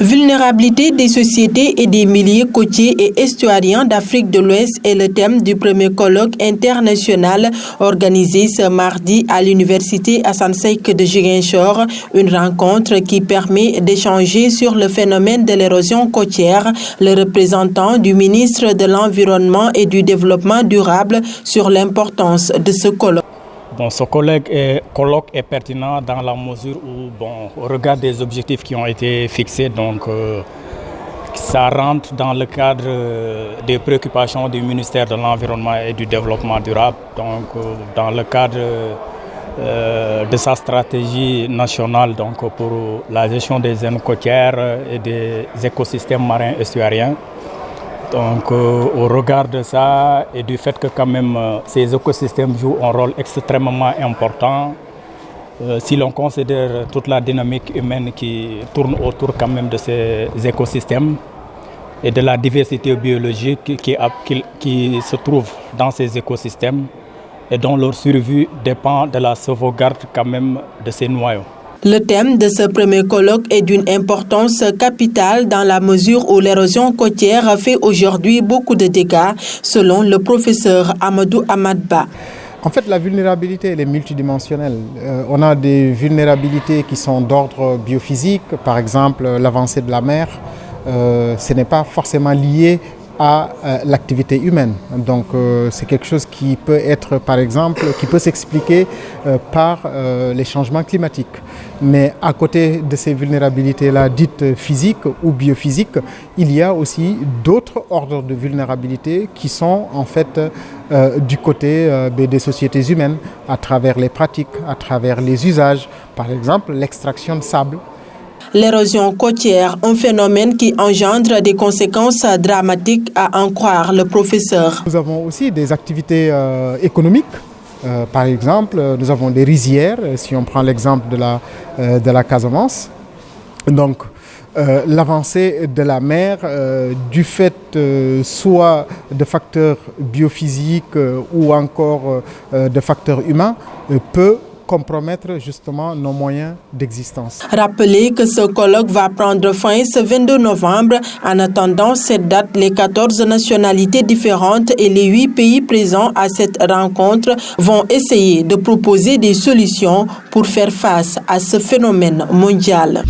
Vulnérabilité des sociétés et des milieux côtiers et estuariens d'Afrique de l'Ouest est le thème du premier colloque international organisé ce mardi à l'université Assane Seck de Ziguinchor, une rencontre qui permet d'échanger sur le phénomène de l'érosion côtière. Le représentant du ministre de l'Environnement et du Développement durable sur l'importance de ce colloque. Ce colloque est pertinent dans la mesure où, au regard des objectifs qui ont été fixés, ça rentre dans le cadre des préoccupations du ministère de l'Environnement et du Développement durable, dans le cadre de sa stratégie nationale pour la gestion des zones côtières et des écosystèmes marins estuariens. Au regard de ça et du fait que quand même ces écosystèmes jouent un rôle extrêmement important, si l'on considère toute la dynamique humaine qui tourne autour quand même de ces écosystèmes et de la diversité biologique qui se trouve dans ces écosystèmes et dont leur survie dépend de la sauvegarde quand même de ces noyaux. Le thème de ce premier colloque est d'une importance capitale dans la mesure où l'érosion côtière fait aujourd'hui beaucoup de dégâts, selon le professeur Amadou Amadba. En fait, la vulnérabilité elle est multidimensionnelle. On a des vulnérabilités qui sont d'ordre biophysique, par exemple l'avancée de la mer. Ce n'est pas forcément lié à l'activité humaine. Donc c'est quelque chose qui peut être, par exemple, qui peut s'expliquer par les changements climatiques. Mais à côté de ces vulnérabilités-là dites physiques ou biophysiques, il y a aussi d'autres ordres de vulnérabilité qui sont en fait du côté des sociétés humaines à travers les pratiques, à travers les usages. Par exemple, l'extraction de sable. L'érosion côtière, un phénomène qui engendre des conséquences dramatiques à en croire le professeur. Nous avons aussi des activités économiques. Par exemple, nous avons des rizières, si on prend l'exemple de la Casamance. Donc, l'avancée de la mer, du fait soit de facteurs biophysiques ou encore de facteurs humains, peut compromettre justement nos moyens d'existence. Rappelez que ce colloque va prendre fin ce 22 novembre. En attendant cette date, les 14 nationalités différentes et les 8 pays présents à cette rencontre vont essayer de proposer des solutions pour faire face à ce phénomène mondial.